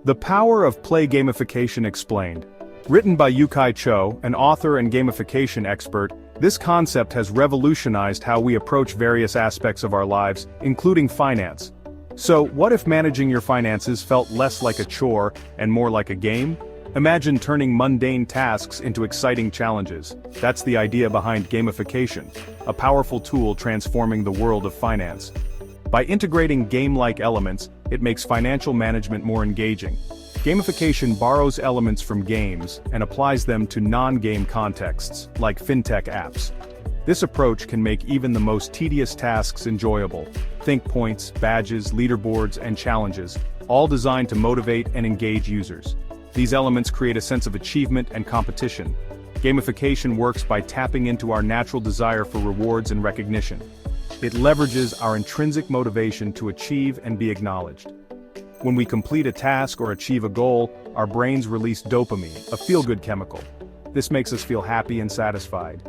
The Power of Play Gamification Explained. Written by Yukai Cho, an author and gamification expert, this concept has revolutionized how we approach various aspects of our lives, including finance. So, what if managing your finances felt less like a chore and more like a game? Imagine turning mundane tasks into exciting challenges. That's the idea behind gamification, a powerful tool transforming the world of finance. By integrating game-like elements, it makes financial management more engaging. Gamification borrows elements from games and applies them to non-game contexts, like fintech apps. This approach can make even the most tedious tasks enjoyable. Think points, badges, leaderboards, and challenges, all designed to motivate and engage users. These elements create a sense of achievement and competition. Gamification works by tapping into our natural desire for rewards and recognition. It leverages our intrinsic motivation to achieve and be acknowledged. When we complete a task or achieve a goal, our brains release dopamine, a feel-good chemical. This makes us feel happy and satisfied.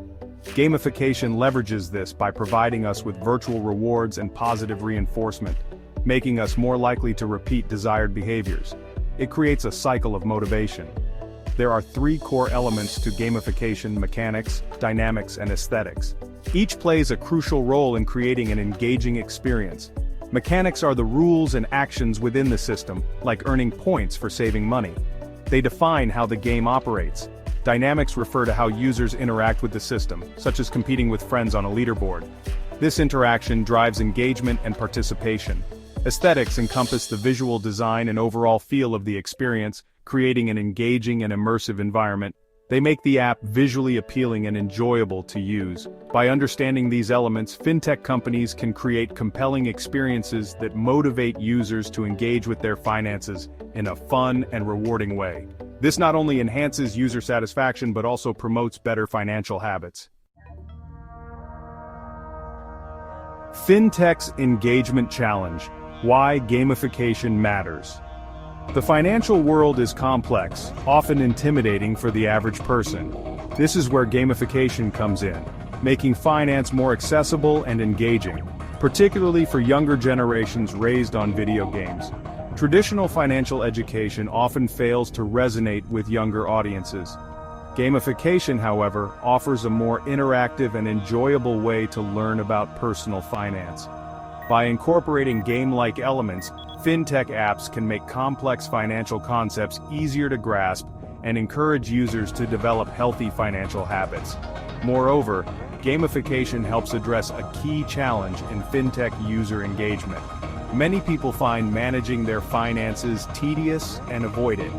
Gamification leverages this by providing us with virtual rewards and positive reinforcement, making us more likely to repeat desired behaviors. It creates a cycle of motivation. There are three core elements to gamification: mechanics, dynamics, and aesthetics. Each plays a crucial role in creating an engaging experience. Mechanics are the rules and actions within the system, like earning points for saving money. They define how the game operates. Dynamics refer to how users interact with the system, such as competing with friends on a leaderboard. This interaction drives engagement and participation. Aesthetics encompass the visual design and overall feel of the experience, creating an engaging and immersive environment. They make the app visually appealing and enjoyable to use. By understanding these elements, fintech companies can create compelling experiences that motivate users to engage with their finances in a fun and rewarding way. This not only enhances user satisfaction but also promotes better financial habits. Fintech's Engagement Challenge: Why Gamification Matters. The financial world is complex, often intimidating for the average person. This is where gamification comes in, making finance more accessible and engaging, particularly for younger generations raised on video games. Traditional financial education often fails to resonate with younger audiences. Gamification, however, offers a more interactive and enjoyable way to learn about personal finance. By incorporating game-like elements, fintech apps can make complex financial concepts easier to grasp and encourage users to develop healthy financial habits. Moreover, gamification helps address a key challenge in fintech user engagement. Many people find managing their finances tedious and avoided.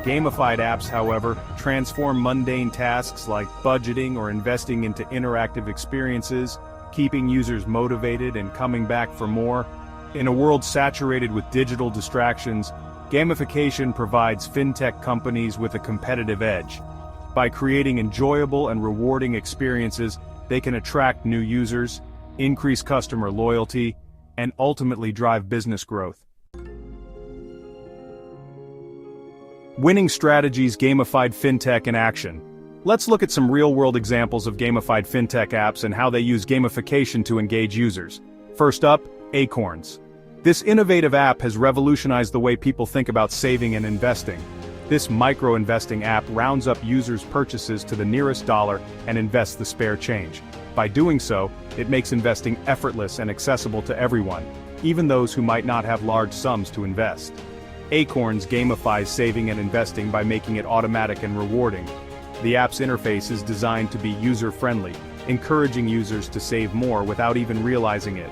Gamified apps, however, transform mundane tasks like budgeting or investing into interactive experiences, keeping users motivated and coming back for more. In a world saturated with digital distractions, gamification provides fintech companies with a competitive edge. By creating enjoyable and rewarding experiences, they can attract new users, increase customer loyalty, and ultimately drive business growth. Winning strategies: gamified fintech in action. Let's look at some real-world examples of gamified fintech apps and how they use gamification to engage users. First up, Acorns. This innovative app has revolutionized the way people think about saving and investing. This micro-investing app rounds up users' purchases to the nearest dollar and invests the spare change. By doing so, it makes investing effortless and accessible to everyone, even those who might not have large sums to invest. Acorns gamifies saving and investing by making it automatic and rewarding. The app's interface is designed to be user-friendly, encouraging users to save more without even realizing it.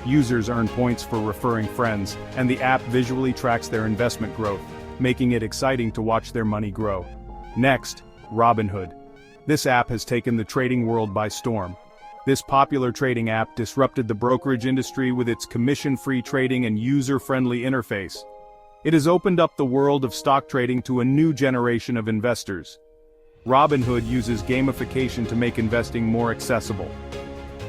Users earn points for referring friends, and the app visually tracks their investment growth, making it exciting to watch their money grow. Next, Robinhood. This app has taken the trading world by storm. This popular trading app disrupted the brokerage industry with its commission-free trading and user-friendly interface. It has opened up the world of stock trading to a new generation of investors. Robinhood uses gamification to make investing more accessible.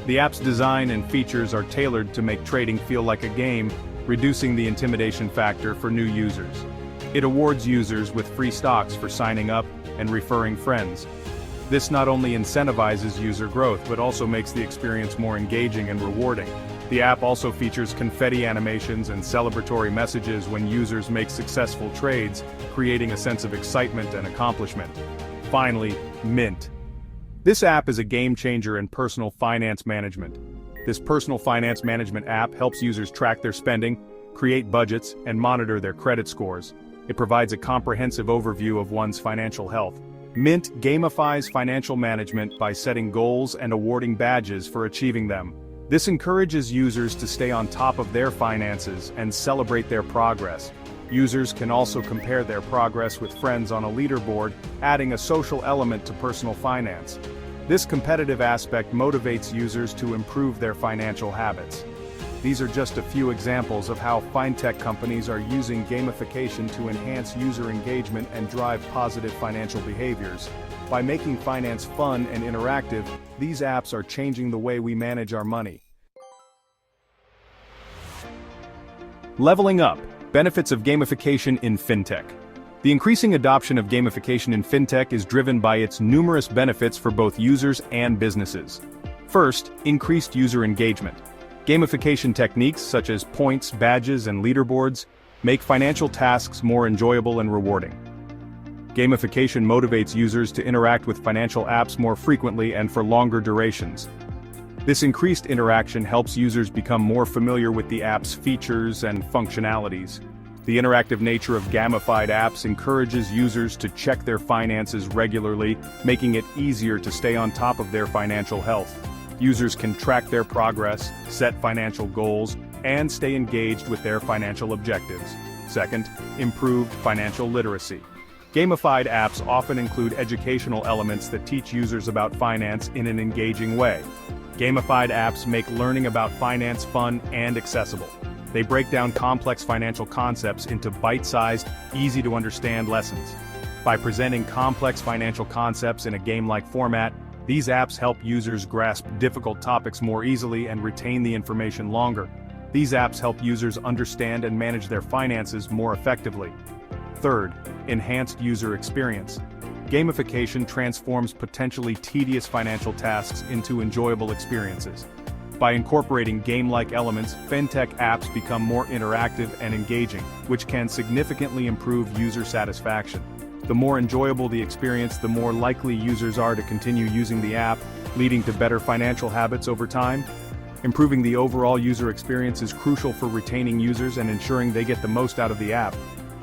The app's design and features are tailored to make trading feel like a game, reducing the intimidation factor for new users. It awards users with free stocks for signing up and referring friends. This not only incentivizes user growth but also makes the experience more engaging and rewarding. The app also features confetti animations and celebratory messages when users make successful trades, creating a sense of excitement and accomplishment. Finally, Mint. This app is a game changer in personal finance management. This personal finance management app helps users track their spending, create budgets, and monitor their credit scores. It provides a comprehensive overview of one's financial health. Mint gamifies financial management by setting goals and awarding badges for achieving them. This encourages users to stay on top of their finances and celebrate their progress. Users can also compare their progress with friends on a leaderboard, adding a social element to personal finance. This competitive aspect motivates users to improve their financial habits. These are just a few examples of how fintech companies are using gamification to enhance user engagement and drive positive financial behaviors. By making finance fun and interactive, these apps are changing the way we manage our money. Leveling up. Benefits of gamification in fintech. The increasing adoption of gamification in fintech is driven by its numerous benefits for both users and businesses. First, increased user engagement. Gamification techniques such as points, badges, and leaderboards make financial tasks more enjoyable and rewarding. Gamification motivates users to interact with financial apps more frequently and for longer durations. This increased interaction helps users become more familiar with the app's features and functionalities. The interactive nature of gamified apps encourages users to check their finances regularly, making it easier to stay on top of their financial health. Users can track their progress, set financial goals, and stay engaged with their financial objectives. Second, improved financial literacy. Gamified apps often include educational elements that teach users about finance in an engaging way. Gamified apps make learning about finance fun and accessible. They break down complex financial concepts into bite-sized, easy-to-understand lessons. By presenting complex financial concepts in a game-like format, these apps help users grasp difficult topics more easily and retain the information longer. These apps help users understand and manage their finances more effectively. Third, enhanced user experience. Gamification transforms potentially tedious financial tasks into enjoyable experiences. By incorporating game-like elements, fintech apps become more interactive and engaging, which can significantly improve user satisfaction. The more enjoyable the experience, the more likely users are to continue using the app, leading to better financial habits over time. Improving the overall user experience is crucial for retaining users and ensuring they get the most out of the app.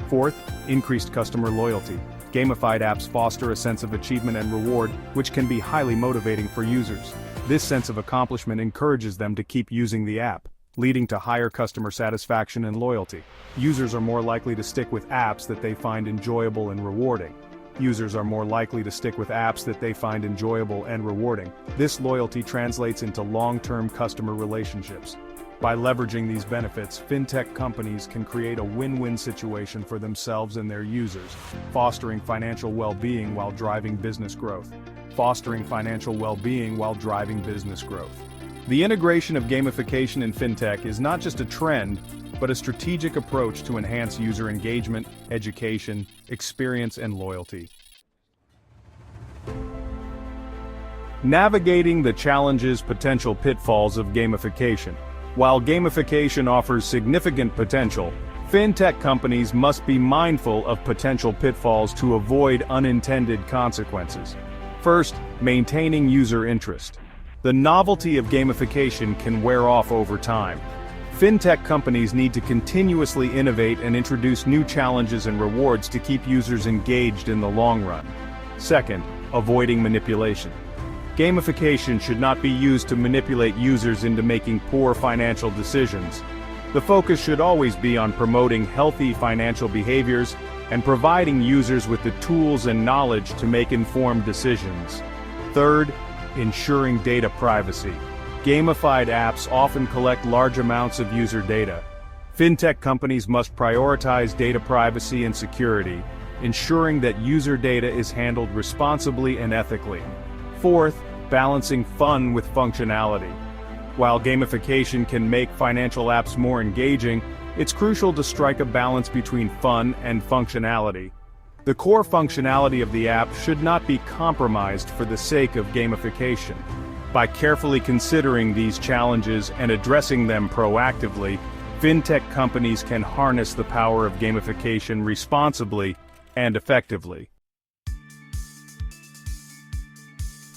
Fourth, increased customer loyalty. Gamified apps foster a sense of achievement and reward, which can be highly motivating for users. This sense of accomplishment encourages them to keep using the app, leading to higher customer satisfaction and loyalty. Users are more likely to stick with apps that they find enjoyable and rewarding. Users are more likely to stick with apps that they find enjoyable and rewarding. This loyalty translates into long-term customer relationships. By leveraging these benefits, fintech companies can create a win-win situation for themselves and their users, fostering financial well-being while driving business growth. Fostering financial well-being while driving business growth. The integration of gamification in fintech is not just a trend, but a strategic approach to enhance user engagement, education, experience, and loyalty. Navigating the challenges, potential pitfalls of gamification. While gamification offers significant potential, fintech companies must be mindful of potential pitfalls to avoid unintended consequences. First, maintaining user interest. The novelty of gamification can wear off over time. Fintech companies need to continuously innovate and introduce new challenges and rewards to keep users engaged in the long run. Second, avoiding manipulation. Gamification should not be used to manipulate users into making poor financial decisions. The focus should always be on promoting healthy financial behaviors and providing users with the tools and knowledge to make informed decisions. Third, ensuring data privacy. Gamified apps often collect large amounts of user data. Fintech companies must prioritize data privacy and security, ensuring that user data is handled responsibly and ethically. Fourth, balancing fun with functionality. While gamification can make financial apps more engaging, it's crucial to strike a balance between fun and functionality. The core functionality of the app should not be compromised for the sake of gamification. By carefully considering these challenges and addressing them proactively, fintech companies can harness the power of gamification responsibly and effectively.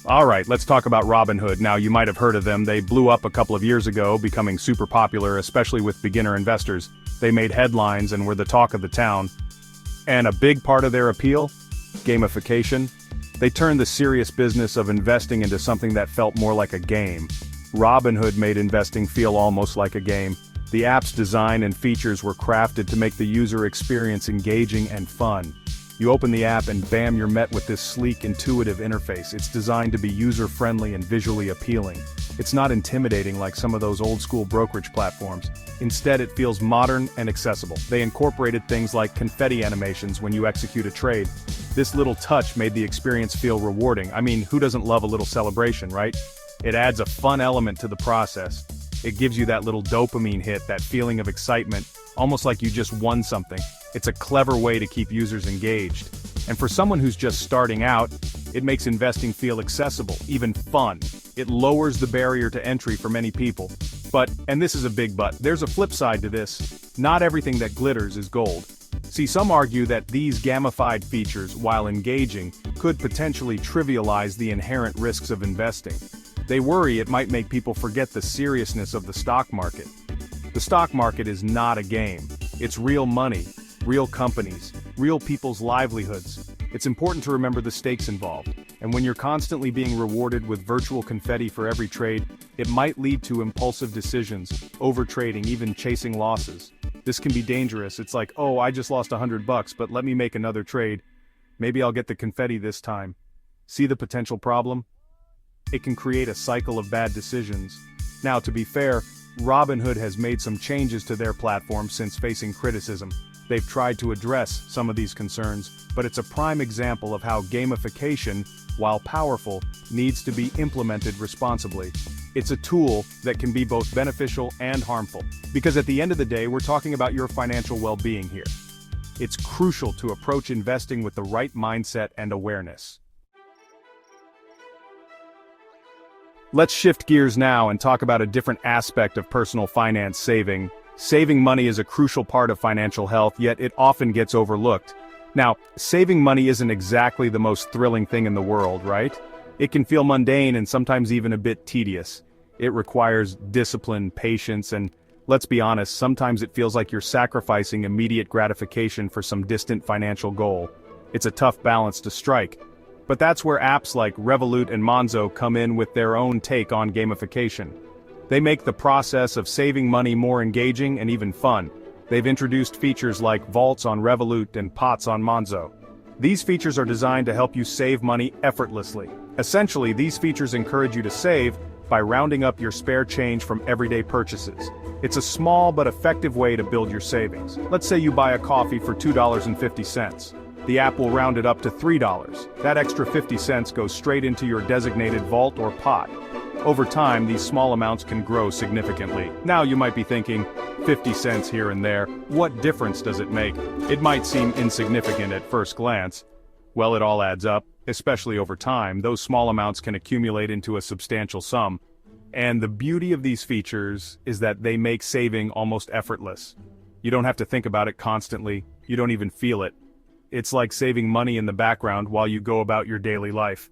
Alright, let's talk about Robinhood. Now, you might have heard of them. They blew up a couple of years ago, becoming super popular, especially with beginner investors. They made headlines and were the talk of the town. And a big part of their appeal? Gamification. They turned the serious business of investing into something that felt more like a game. Robinhood made investing feel almost like a game. The app's design and features were crafted to make the user experience engaging and fun. You open the app and bam, you're met with this sleek, intuitive interface. It's designed to be user-friendly and visually appealing. It's not intimidating like some of those old-school brokerage platforms. Instead, it feels modern and accessible. They incorporated things like confetti animations when you execute a trade. This little touch made the experience feel rewarding. I mean, who doesn't love a little celebration, right? It adds a fun element to the process. It gives you that little dopamine hit, that feeling of excitement, almost like you just won something. It's a clever way to keep users engaged. And for someone who's just starting out, it makes investing feel accessible, even fun. It lowers the barrier to entry for many people. But, and this is a big but, there's a flip side to this. Not everything that glitters is gold. See, some argue that these gamified features, while engaging, could potentially trivialize the inherent risks of investing. They worry it might make people forget the seriousness of the stock market. The stock market is not a game. It's real money, real companies, real people's livelihoods. It's important to remember the stakes involved. And when you're constantly being rewarded with virtual confetti for every trade, it might lead to impulsive decisions, overtrading, even chasing losses. This can be dangerous. It's like, oh, I just lost $100, but let me make another trade. Maybe I'll get the confetti this time. See the potential problem? It can create a cycle of bad decisions. Now, to be fair, Robinhood has made some changes to their platform since facing criticism. They've tried to address some of these concerns, but it's a prime example of how gamification, while powerful, needs to be implemented responsibly. It's a tool that can be both beneficial and harmful, because at the end of the day, we're talking about your financial well-being here. It's crucial to approach investing with the right mindset and awareness. Let's shift gears now and talk about a different aspect of personal finance: saving. Saving money is a crucial part of financial health, yet it often gets overlooked. Now, saving money isn't exactly the most thrilling thing in the world, right? It can feel mundane and sometimes even a bit tedious. It requires discipline, patience, and let's be honest, sometimes it feels like you're sacrificing immediate gratification for some distant financial goal. It's a tough balance to strike. But that's where apps like Revolut and Monzo come in with their own take on gamification. They make the process of saving money more engaging and even fun. They've introduced features like vaults on Revolut and pots on Monzo. These features are designed to help you save money effortlessly. Essentially, these features encourage you to save by rounding up your spare change from everyday purchases. It's a small but effective way to build your savings. Let's say you buy a coffee for $2.50. The app will round it up to $3. That extra 50 cents goes straight into your designated vault or pot. Over time, these small amounts can grow significantly. Now you might be thinking, 50 cents here and there, what difference does it make? It might seem insignificant at first glance. Well, it all adds up, especially over time. Those small amounts can accumulate into a substantial sum. And the beauty of these features is that they make saving almost effortless. You don't have to think about it constantly. You don't even feel it. It's like saving money in the background while you go about your daily life.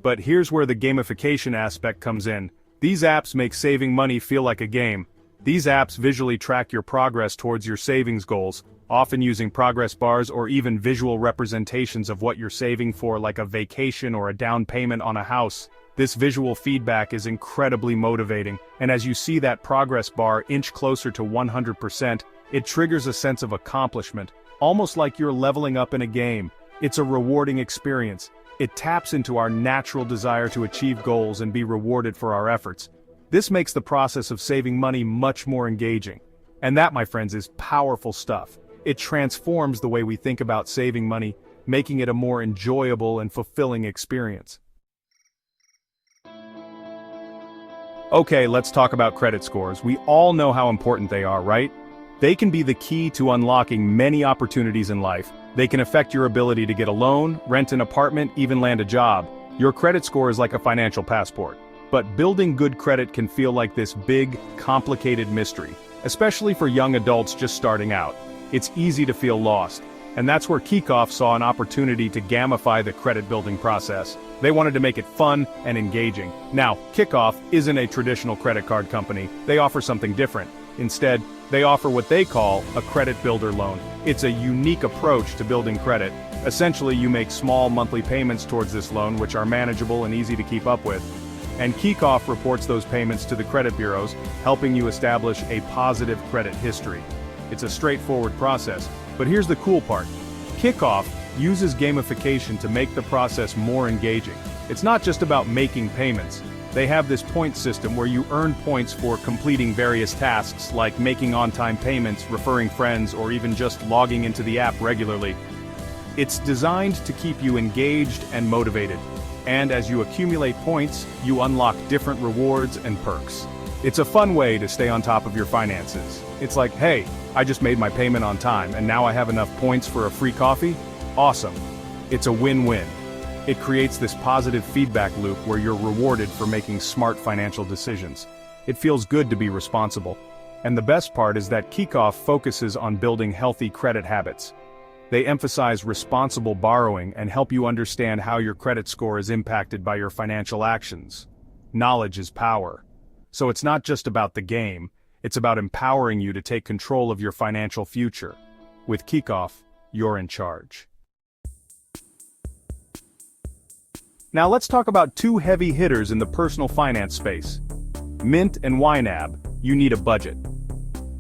But here's where the gamification aspect comes in. These apps make saving money feel like a game. These apps visually track your progress towards your savings goals, often using progress bars or even visual representations of what you're saving for, like a vacation or a down payment on a house. This visual feedback is incredibly motivating, and as you see that progress bar inch closer to 100%, it triggers a sense of accomplishment, almost like you're leveling up in a game. It's a rewarding experience. It taps into our natural desire to achieve goals and be rewarded for our efforts. This makes the process of saving money much more engaging. And that, my friends, is powerful stuff. It transforms the way we think about saving money, making it a more enjoyable and fulfilling experience. Okay, let's talk about credit scores. We all know how important they are, right? They can be the key to unlocking many opportunities in life. They can affect your ability to get a loan, rent an apartment, even land a job. Your credit score is like a financial passport. But building good credit can feel like this big, complicated mystery, especially for young adults just starting out. It's easy to feel lost, and that's where Kickoff saw an opportunity to gamify the credit building process. They wanted to make it fun and engaging. Now, Kickoff isn't a traditional credit card company. They offer something different. Instead, they offer what they call a credit builder loan. It's a unique approach to building credit. Essentially, you make small monthly payments towards this loan, which are manageable and easy to keep up with. And Kickoff reports those payments to the credit bureaus, helping you establish a positive credit history. It's a straightforward process, but here's the cool part. Kickoff uses gamification to make the process more engaging. It's not just about making payments. They have this point system where you earn points for completing various tasks like making on-time payments, referring friends, or even just logging into the app regularly. It's designed to keep you engaged and motivated. And as you accumulate points, you unlock different rewards and perks. It's a fun way to stay on top of your finances. It's like, hey, I just made my payment on time and now I have enough points for a free coffee? Awesome. It's a win-win. It creates this positive feedback loop where you're rewarded for making smart financial decisions. It feels good to be responsible. And the best part is that Kickoff focuses on building healthy credit habits. They emphasize responsible borrowing and help you understand how your credit score is impacted by your financial actions. Knowledge is power. So it's not just about the game, it's about empowering you to take control of your financial future. With Kickoff, you're in charge. Now let's talk about two heavy hitters in the personal finance space. Mint and YNAB, you need a budget.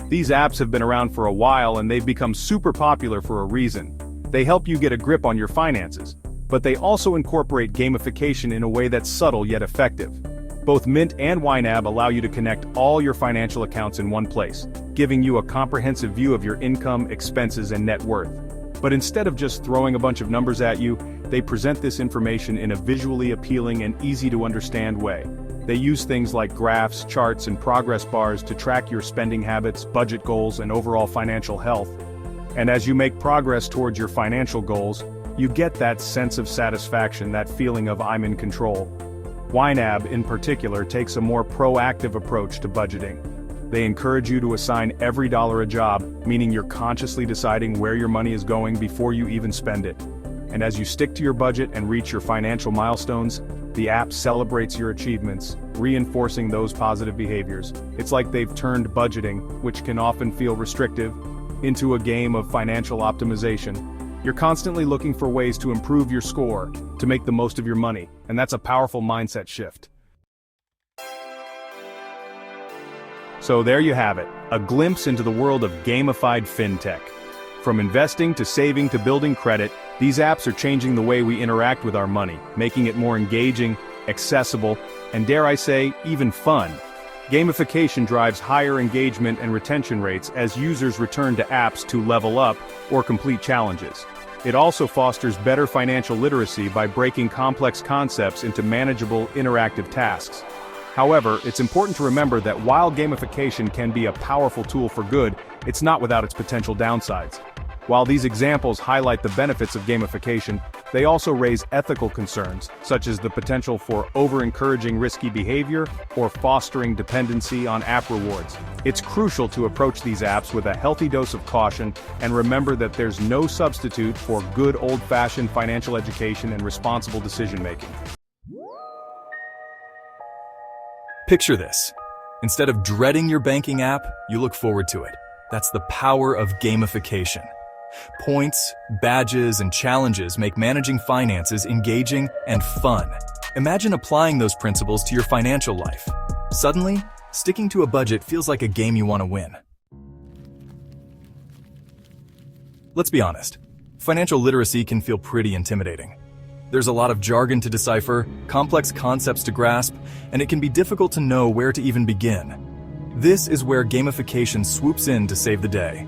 These apps have been around for a while and they've become super popular for a reason. They help you get a grip on your finances, but they also incorporate gamification in a way that's subtle yet effective. Both Mint and YNAB allow you to connect all your financial accounts in one place, giving you a comprehensive view of your income, expenses, and net worth. But instead of just throwing a bunch of numbers at you, they present this information in a visually appealing and easy-to-understand way. They use things like graphs, charts, and progress bars to track your spending habits, budget goals, and overall financial health. And as you make progress towards your financial goals, you get that sense of satisfaction, that feeling of I'm in control. YNAB, in particular, takes a more proactive approach to budgeting. They encourage you to assign every dollar a job, meaning you're consciously deciding where your money is going before you even spend it. And as you stick to your budget and reach your financial milestones, the app celebrates your achievements, reinforcing those positive behaviors. It's like they've turned budgeting, which can often feel restrictive, into a game of financial optimization. You're constantly looking for ways to improve your score, to make the most of your money, and that's a powerful mindset shift. So there you have it, a glimpse into the world of gamified fintech. From investing to saving to building credit, these apps are changing the way we interact with our money, making it more engaging, accessible, and dare I say, even fun. Gamification drives higher engagement and retention rates as users return to apps to level up or complete challenges. It also fosters better financial literacy by breaking complex concepts into manageable, interactive tasks. However, it's important to remember that while gamification can be a powerful tool for good, it's not without its potential downsides. While these examples highlight the benefits of gamification, they also raise ethical concerns, such as the potential for over-encouraging risky behavior or fostering dependency on app rewards. It's crucial to approach these apps with a healthy dose of caution and remember that there's no substitute for good old-fashioned financial education and responsible decision-making. Picture this. Instead of dreading your banking app, you look forward to it. That's the power of gamification. Points, badges, and challenges make managing finances engaging and fun. Imagine applying those principles to your financial life. Suddenly, sticking to a budget feels like a game you want to win. Let's be honest, financial literacy can feel pretty intimidating. There's a lot of jargon to decipher, complex concepts to grasp, and it can be difficult to know where to even begin. This is where gamification swoops in to save the day.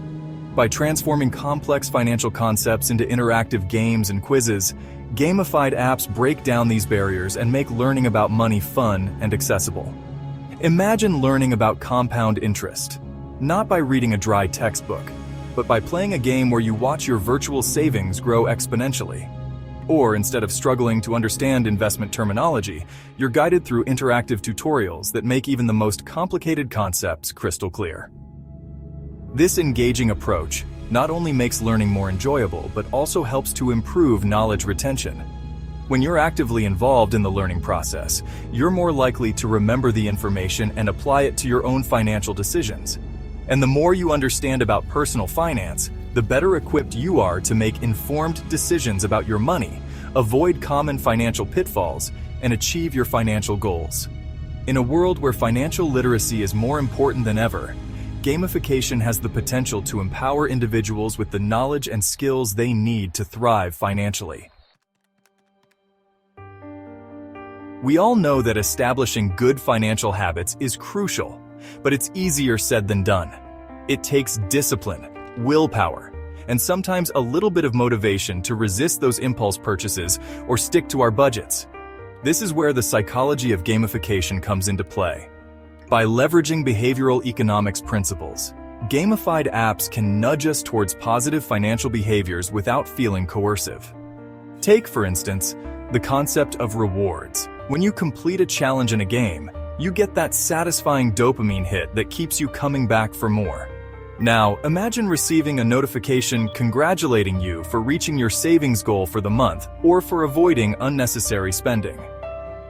By transforming complex financial concepts into interactive games and quizzes, gamified apps break down these barriers and make learning about money fun and accessible. Imagine learning about compound interest, not by reading a dry textbook, but by playing a game where you watch your virtual savings grow exponentially. Or instead of struggling to understand investment terminology, you're guided through interactive tutorials that make even the most complicated concepts crystal clear. This engaging approach not only makes learning more enjoyable, but also helps to improve knowledge retention. When you're actively involved in the learning process, you're more likely to remember the information and apply it to your own financial decisions. And the more you understand about personal finance, the better equipped you are to make informed decisions about your money, avoid common financial pitfalls, and achieve your financial goals. In a world where financial literacy is more important than ever, gamification has the potential to empower individuals with the knowledge and skills they need to thrive financially. We all know that establishing good financial habits is crucial, but it's easier said than done. It takes discipline, willpower, and sometimes a little bit of motivation to resist those impulse purchases or stick to our budgets. This is where the psychology of gamification comes into play. By leveraging behavioral economics principles, gamified apps can nudge us towards positive financial behaviors without feeling coercive. Take, for instance, the concept of rewards. When you complete a challenge in a game, you get that satisfying dopamine hit that keeps you coming back for more. Now, imagine receiving a notification congratulating you for reaching your savings goal for the month or for avoiding unnecessary spending.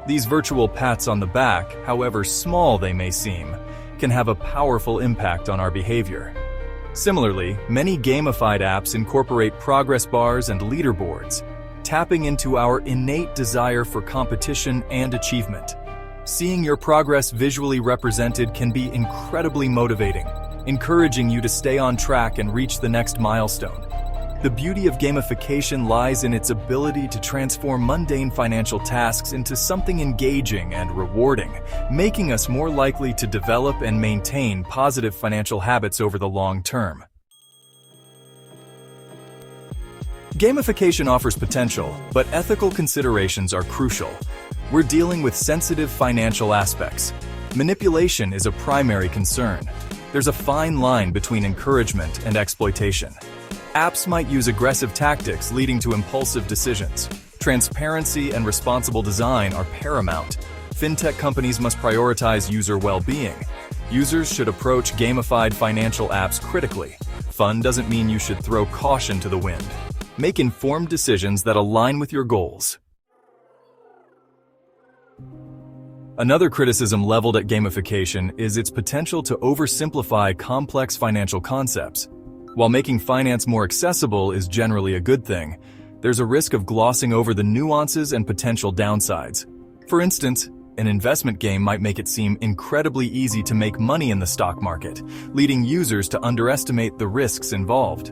These virtual pats on the back, however small they may seem, can have a powerful impact on our behavior. Similarly, many gamified apps incorporate progress bars and leaderboards, tapping into our innate desire for competition and achievement. Seeing your progress visually represented can be incredibly motivating, encouraging you to stay on track and reach the next milestone. The beauty of gamification lies in its ability to transform mundane financial tasks into something engaging and rewarding, making us more likely to develop and maintain positive financial habits over the long term. Gamification offers potential, but ethical considerations are crucial. We're dealing with sensitive financial aspects. Manipulation is a primary concern. There's a fine line between encouragement and exploitation. Apps might use aggressive tactics leading to impulsive decisions. Transparency and responsible design are paramount. Fintech companies must prioritize user well-being. Users should approach gamified financial apps critically. Fun doesn't mean you should throw caution to the wind. Make informed decisions that align with your goals. Another criticism leveled at gamification is its potential to oversimplify complex financial concepts. While making finance more accessible is generally a good thing, there's a risk of glossing over the nuances and potential downsides. For instance, an investment game might make it seem incredibly easy to make money in the stock market, leading users to underestimate the risks involved.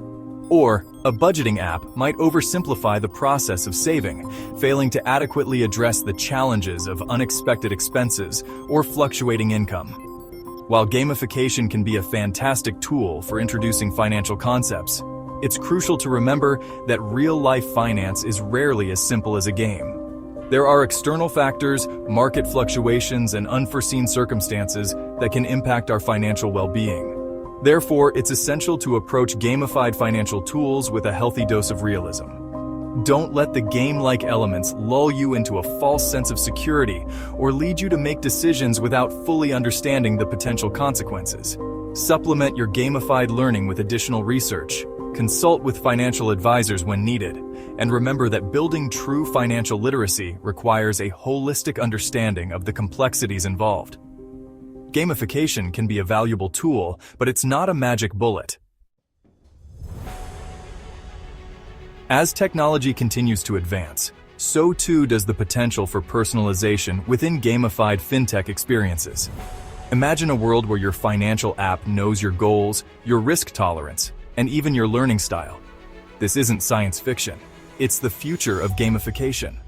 Or, a budgeting app might oversimplify the process of saving, failing to adequately address the challenges of unexpected expenses or fluctuating income. While gamification can be a fantastic tool for introducing financial concepts, it's crucial to remember that real-life finance is rarely as simple as a game. There are external factors, market fluctuations, and unforeseen circumstances that can impact our financial well-being. Therefore, it's essential to approach gamified financial tools with a healthy dose of realism. Don't let the game-like elements lull you into a false sense of security or lead you to make decisions without fully understanding the potential consequences. Supplement your gamified learning with additional research, consult with financial advisors when needed, and remember that building true financial literacy requires a holistic understanding of the complexities involved. Gamification can be a valuable tool, but it's not a magic bullet. As technology continues to advance, so too does the potential for personalization within gamified fintech experiences. Imagine a world where your financial app knows your goals, your risk tolerance, and even your learning style. This isn't science fiction. It's the future of gamification.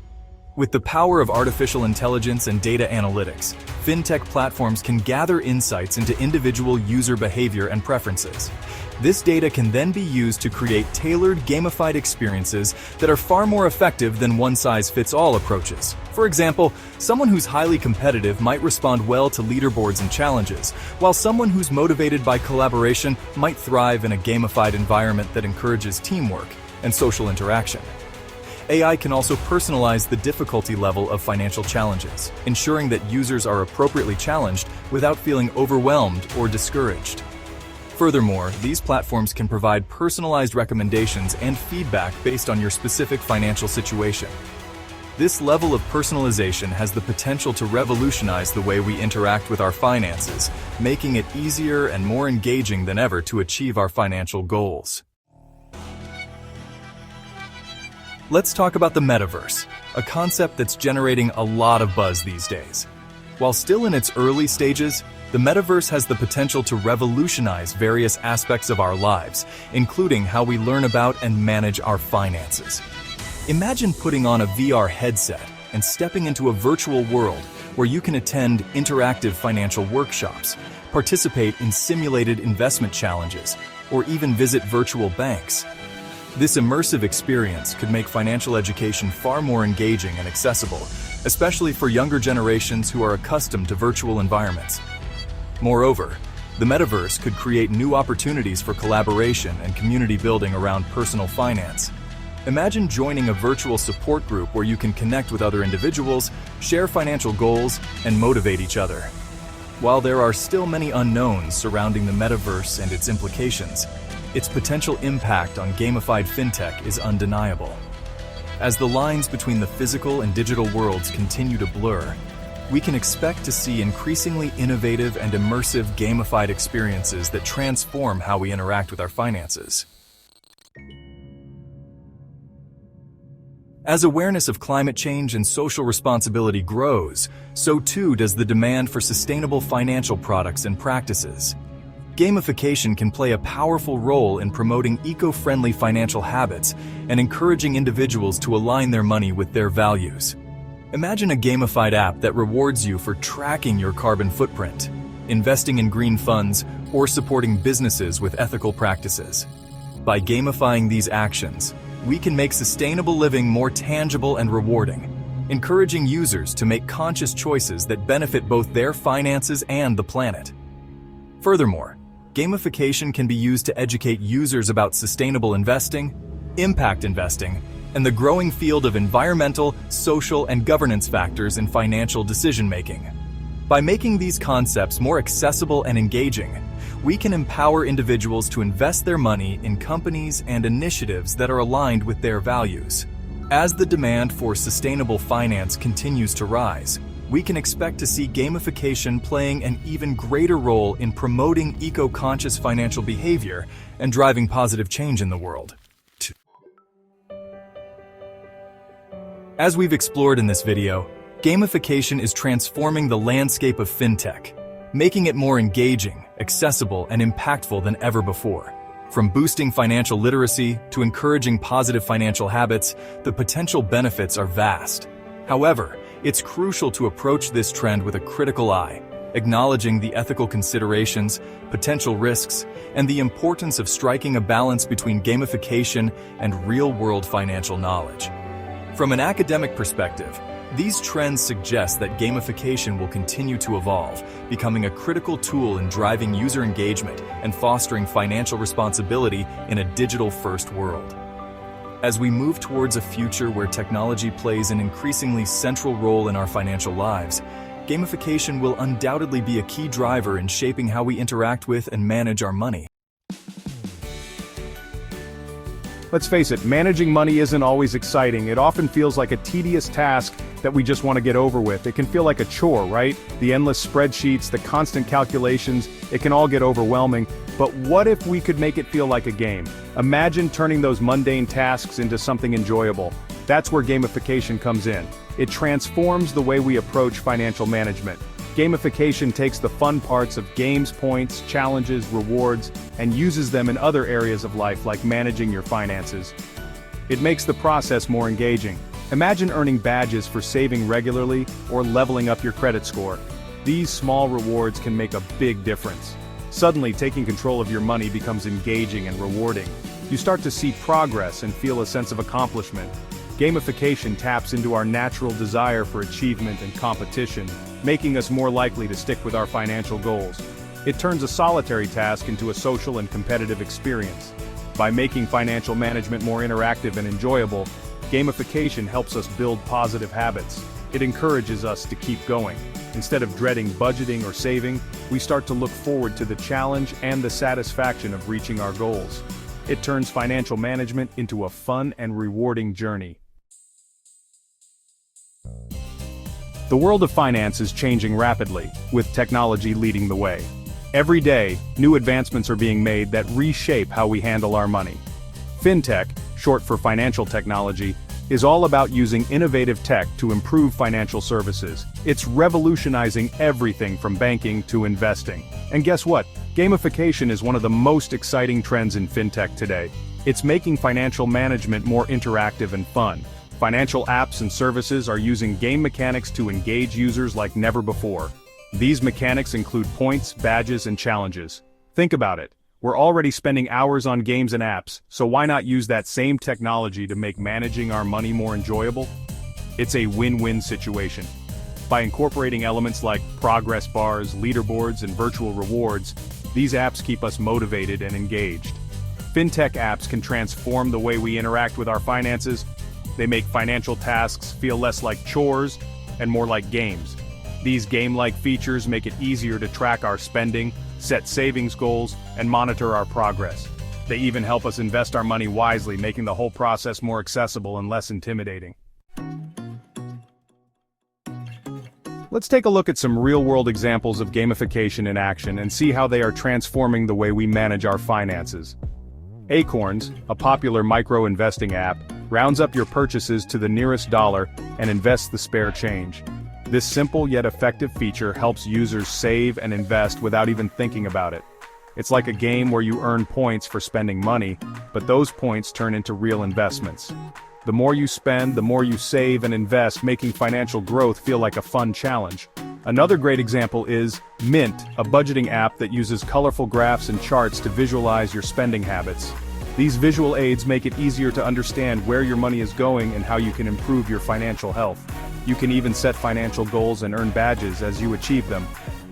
With the power of artificial intelligence and data analytics, fintech platforms can gather insights into individual user behavior and preferences. This data can then be used to create tailored gamified experiences that are far more effective than one-size-fits-all approaches. For example, someone who's highly competitive might respond well to leaderboards and challenges, while someone who's motivated by collaboration might thrive in a gamified environment that encourages teamwork and social interaction. AI can also personalize the difficulty level of financial challenges, ensuring that users are appropriately challenged without feeling overwhelmed or discouraged. Furthermore, these platforms can provide personalized recommendations and feedback based on your specific financial situation. This level of personalization has the potential to revolutionize the way we interact with our finances, making it easier and more engaging than ever to achieve our financial goals. Let's talk about the metaverse, a concept that's generating a lot of buzz these days. While still in its early stages, the metaverse has the potential to revolutionize various aspects of our lives, including how we learn about and manage our finances. Imagine putting on a VR headset and stepping into a virtual world where you can attend interactive financial workshops, participate in simulated investment challenges, or even visit virtual banks. This immersive experience could make financial education far more engaging and accessible, especially for younger generations who are accustomed to virtual environments. Moreover, the metaverse could create new opportunities for collaboration and community building around personal finance. Imagine joining a virtual support group where you can connect with other individuals, share financial goals, and motivate each other. While there are still many unknowns surrounding the metaverse and its implications, its potential impact on gamified fintech is undeniable. As the lines between the physical and digital worlds continue to blur, we can expect to see increasingly innovative and immersive gamified experiences that transform how we interact with our finances. As awareness of climate change and social responsibility grows, so too does the demand for sustainable financial products and practices. Gamification can play a powerful role in promoting eco-friendly financial habits and encouraging individuals to align their money with their values. Imagine a gamified app that rewards you for tracking your carbon footprint, investing in green funds, or supporting businesses with ethical practices. By gamifying these actions, we can make sustainable living more tangible and rewarding, encouraging users to make conscious choices that benefit both their finances and the planet. Furthermore, gamification can be used to educate users about sustainable investing, impact investing, and the growing field of environmental, social, and governance factors in financial decision-making. By making these concepts more accessible and engaging, we can empower individuals to invest their money in companies and initiatives that are aligned with their values. As the demand for sustainable finance continues to rise, we can expect to see gamification playing an even greater role in promoting eco-conscious financial behavior and driving positive change in the world. As we've explored in this video, gamification is transforming the landscape of fintech, making it more engaging, accessible, and impactful than ever before. From boosting financial literacy to encouraging positive financial habits, the potential benefits are vast. However, it's crucial to approach this trend with a critical eye, acknowledging the ethical considerations, potential risks, and the importance of striking a balance between gamification and real-world financial knowledge. From an academic perspective, these trends suggest that gamification will continue to evolve, becoming a critical tool in driving user engagement and fostering financial responsibility in a digital-first world. As we move towards a future where technology plays an increasingly central role in our financial lives, gamification will undoubtedly be a key driver in shaping how we interact with and manage our money. Let's face it, managing money isn't always exciting. It often feels like a tedious task that we just want to get over with. It can feel like a chore, right? The endless spreadsheets, the constant calculations, it can all get overwhelming. But what if we could make it feel like a game? Imagine turning those mundane tasks into something enjoyable. That's where gamification comes in. It transforms the way we approach financial management. Gamification takes the fun parts of games, points, challenges, rewards, and uses them in other areas of life like managing your finances. It makes the process more engaging. Imagine earning badges for saving regularly or leveling up your credit score. These small rewards can make a big difference. Suddenly, taking control of your money becomes engaging and rewarding. You start to see progress and feel a sense of accomplishment. Gamification taps into our natural desire for achievement and competition, making us more likely to stick with our financial goals. It turns a solitary task into a social and competitive experience. By making financial management more interactive and enjoyable, Gamification helps us build positive habits. It encourages us to keep going. Instead of dreading budgeting or saving, we start to look forward to the challenge and the satisfaction of reaching our goals. It turns financial management into a fun and rewarding journey. The world of finance is changing rapidly, with technology leading the way. Every day, new advancements are being made that reshape how we handle our money. Fintech, short for financial technology, is all about using innovative tech to improve financial services. It's revolutionizing everything from banking to investing. And guess what? Gamification is one of the most exciting trends in fintech today. It's making financial management more interactive and fun. Financial apps and services are using game mechanics to engage users like never before. These mechanics include points, badges, and challenges. Think about it. We're already spending hours on games and apps, so why not use that same technology to make managing our money more enjoyable? It's a win-win situation. By incorporating elements like progress bars, leaderboards, and virtual rewards, these apps keep us motivated and engaged. Fintech apps can transform the way we interact with our finances. They make financial tasks feel less like chores and more like games. These game-like features make it easier to track our spending, set savings goals, and monitor our progress. They even help us invest our money wisely, making the whole process more accessible and less intimidating. Let's take a look at some real-world examples of gamification in action and see how they are transforming the way we manage our finances. Acorns, a popular micro-investing app, rounds up your purchases to the nearest dollar and invests the spare change. This simple yet effective feature helps users save and invest without even thinking about it. It's like a game where you earn points for spending money, but those points turn into real investments. The more you spend, the more you save and invest, making financial growth feel like a fun challenge. Another great example is Mint, a budgeting app that uses colorful graphs and charts to visualize your spending habits. These visual aids make it easier to understand where your money is going and how you can improve your financial health. You can even set financial goals and earn badges as you achieve them.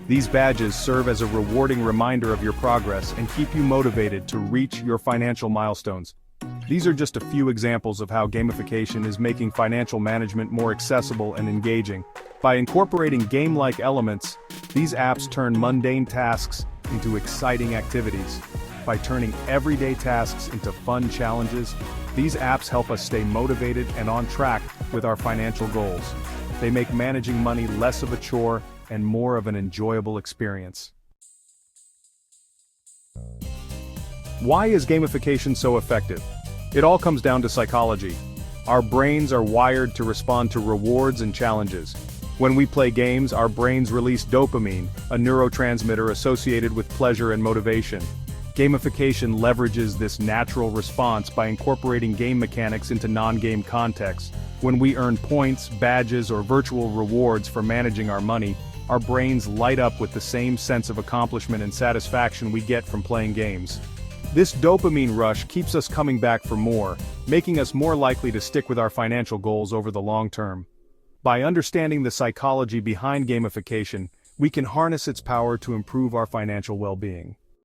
These badges serve as a rewarding reminder of your progress and keep you motivated to reach your financial milestones. These are just a few examples of how gamification is making financial management more accessible and engaging. By incorporating game-like elements, these apps turn mundane tasks into exciting activities. By turning everyday tasks into fun challenges, these apps help us stay motivated and on track with our financial goals. They make managing money less of a chore and more of an enjoyable experience. Why is gamification so effective? It all comes down to psychology. Our brains are wired to respond to rewards and challenges. When we play games, our brains release dopamine, a neurotransmitter associated with pleasure and motivation. Gamification leverages this natural response by incorporating game mechanics into non-game contexts. When we earn points, badges, or virtual rewards for managing our money, our brains light up with the same sense of accomplishment and satisfaction we get from playing games. This dopamine rush keeps us coming back for more, making us more likely to stick with our financial goals over the long term. By understanding the psychology behind gamification, we can harness its power to improve our financial well-being.